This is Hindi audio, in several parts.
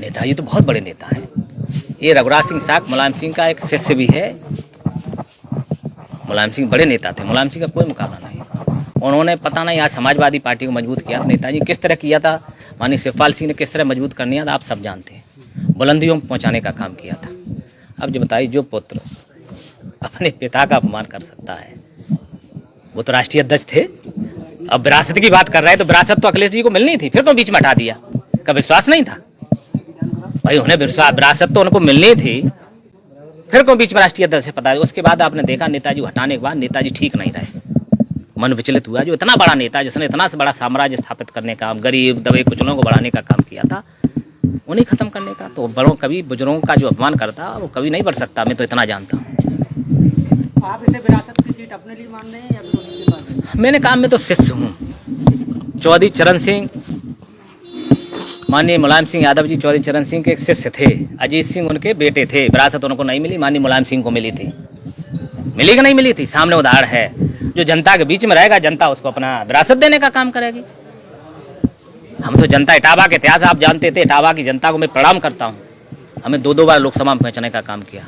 नेताजी तो बहुत बड़े नेता हैं। ये रघुराज सिंह साग मुलायम सिंह का एक शिष्य भी है। मुलायम सिंह बड़े नेता थे, मुलायम सिंह का कोई मुकाबला नहीं। उन्होंने पता नहीं आज समाजवादी पार्टी को मजबूत किया, नेताजी किस तरह किया था, माननीय शिवपाल सिंह ने किस तरह मजबूत करनी था, आप सब जानते हैं। बुलंदियों में पहुँचाने का काम किया था। अब जो बताइए, जो पुत्र अपने पिता का अपमान कर सकता है, वो तो राष्ट्रीय अध्यक्ष थे। अब विरासत की बात कर रहे हैं, तो विरासत तो अखिलेश जी को मिलनी थी, फिर तो बीच में हटा दिया। का विश्वास नहीं था भाई, उन्हें विरासत तो उनको मिलनी थी, फिर को बीच में राष्ट्रीय अध्यक्ष पता है। उसके बाद आपने देखा नेताजी को हटाने के बाद नेताजी ठीक नहीं रहे, मन विचलित हुआ। जो इतना बड़ा नेता, जिसने इतना बड़ा साम्राज्य स्थापित करने का, गरीब दबे कुचलों को बढ़ाने का काम किया था, उन्हें खत्म करने का। तो बड़ों कभी बुजुर्गों का जो अपमान करता वो कभी नहीं बढ़ सकता, मैं तो इतना जानता हूँ। आप इसे विरासत की सीट अपने लिए मान रहे हैं या विरोधी के पास? मैंने काम में तो शिष्य हूँ। चौधरी चरण सिंह, माननीय मुलायम सिंह यादव जी चौधरी चरण सिंह के एक शिष्य थे। अजीत सिंह उनके बेटे थे। विरासत उनको नहीं मिली, माननीय मुलायम सिंह को मिली थी। मिली कि नहीं मिली थी, सामने उदाहरण है। जो जनता के बीच में रहेगा, जनता उसको अपना विरासत देने का काम करेगी। हम तो जनता, इटावा के इतिहास आप जानते थे। इटावा की जनता को मैं प्रणाम करता हूँ। हमें दो बार लोकसभा में पहुँचने का काम किया,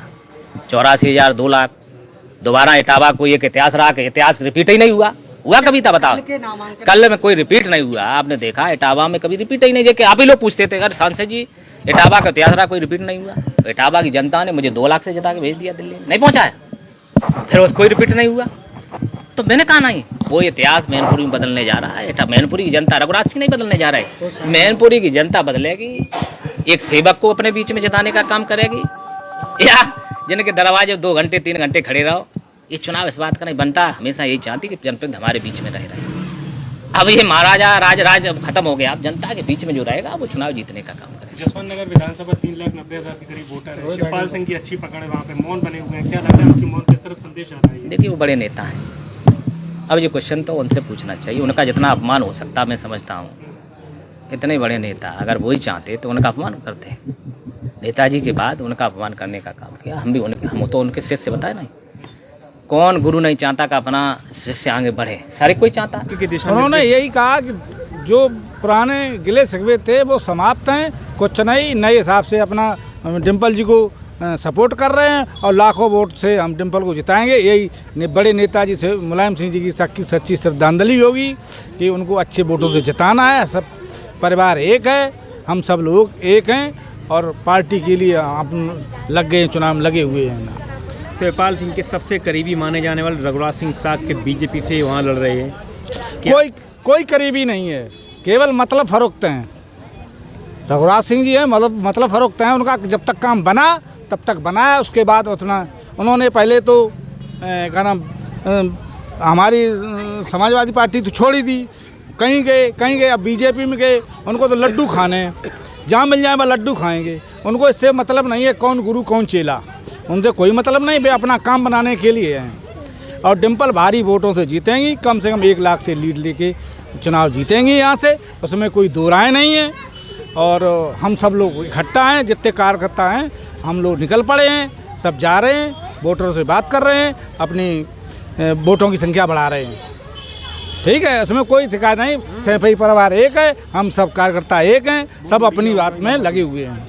84,000 2 लाख। दोबारा इटावा को एक इतिहास रहा कि इतिहास रिपीट ही नहीं हुआ कभी था, बताओ। कल में कोई रिपीट नहीं हुआ। आपने देखा इटावा में कभी रिपीट ही नहीं, देखिए आप ही लोग पूछते थे, अगर सांसद जी इटावा का इतिहास रहा, कोई रिपीट नहीं हुआ। इटावा की जनता ने मुझे 2 लाख से जिता के भेज दिया दिल्ली, नहीं पहुंचाया, फिर उस कोई रिपीट नहीं हुआ। तो मैंने कहा नहीं, वो इतिहास मैनपुरी में बदलने जा रहा है। मैनपुरी की जनता, रघुराज सिंह नहीं बदलने जा रहा है, मैनपुरी की जनता बदलेगी। एक सेवक को अपने बीच में जिताने का काम करेगी, या जिनके दरवाजे 2 घंटे 3 घंटे खड़े रहो। ये चुनाव इस बात का नहीं बनता। हमेशा यही चाहती कि जनप्रतिनिधि हमारे बीच में रहे। अब ये महाराजा राज खत्म हो गया। अब जनता के बीच में जो रहेगा वो चुनाव जीतने का काम करेगा। जसवंत नगर विधानसभा 3,90,000 के करीब वोटर है। शिवपाल सिंह की अच्छी पकड़ है, वहाँ पे मौन बने हुए हैं। क्या लगता है उनकी मौन किस तरफ संदेश आ रहा है? देखिए, वो बड़े नेता हैं। अब ये क्वेश्चन तो उनसे पूछना चाहिए। उनका जितना अपमान हो सकता मैं समझता हूँ। इतने बड़े नेता अगर वही चाहते तो उनका अपमान करते। नेताजी के बाद उनका अपमान करने का काम किया। हम तो उनके शिष्य बताए नहीं। कौन गुरु नहीं चाहता कि अपना शिष्य आगे बढ़े, सारे कोई चाहता। उन्होंने यही कहा कि जो पुराने गिले शिकवे थे वो समाप्त हैं, कुछ नहीं, नए हिसाब से अपना डिम्पल जी को सपोर्ट कर रहे हैं और लाखों वोट से हम डिम्पल को जिताएंगे। यही बड़े नेताजी से मुलायम सिंह जी की सच्ची श्रद्धांजलि होगी कि उनको अच्छे वोटों से जिताना है। सब परिवार एक है, हम सब लोग एक हैं और पार्टी के लिए अपन लग गए, चुनाव में लगे हुए हैं ना। शिवपाल सिंह के सबसे करीबी माने जाने वाले रघुराज सिंह साग के बीजेपी से वहाँ लड़ रहे हैं। कोई करीबी नहीं है, केवल मतलब फरोख्त हैं। रघुराज सिंह जी हैं, मतलब फरोख्त हैं। उनका जब तक काम बना तब तक बनाया, उसके बाद उतना उन्होंने पहले तो क्या नाम हमारी समाजवादी पार्टी तो छोड़ी दी, कहीं गए, अब बीजेपी में गए। उनको तो लड्डू खाने, जहाँ मिल जाए वह लड्डू खाएंगे। उनको इससे मतलब नहीं है कौन गुरु कौन चेला, उनसे कोई मतलब नहीं। वे अपना काम बनाने के लिए हैं और डिम्पल भारी वोटों से जीतेंगी, कम से कम 1 लाख से लीड लेके चुनाव जीतेंगी यहाँ से, उसमें कोई दो राय नहीं है। और हम सब लोग इकट्ठा हैं, जितने कार्यकर्ता हैं हम लोग निकल पड़े हैं, सब जा रहे हैं, वोटरों से बात कर रहे हैं, अपनी वोटों की संख्या बढ़ा रहे हैं। ठीक है, उसमें कोई शिकायत नहीं। सैफई परिवार एक है, हम सब कार्यकर्ता एक हैं, सब अपनी बात में लगे हुए हैं।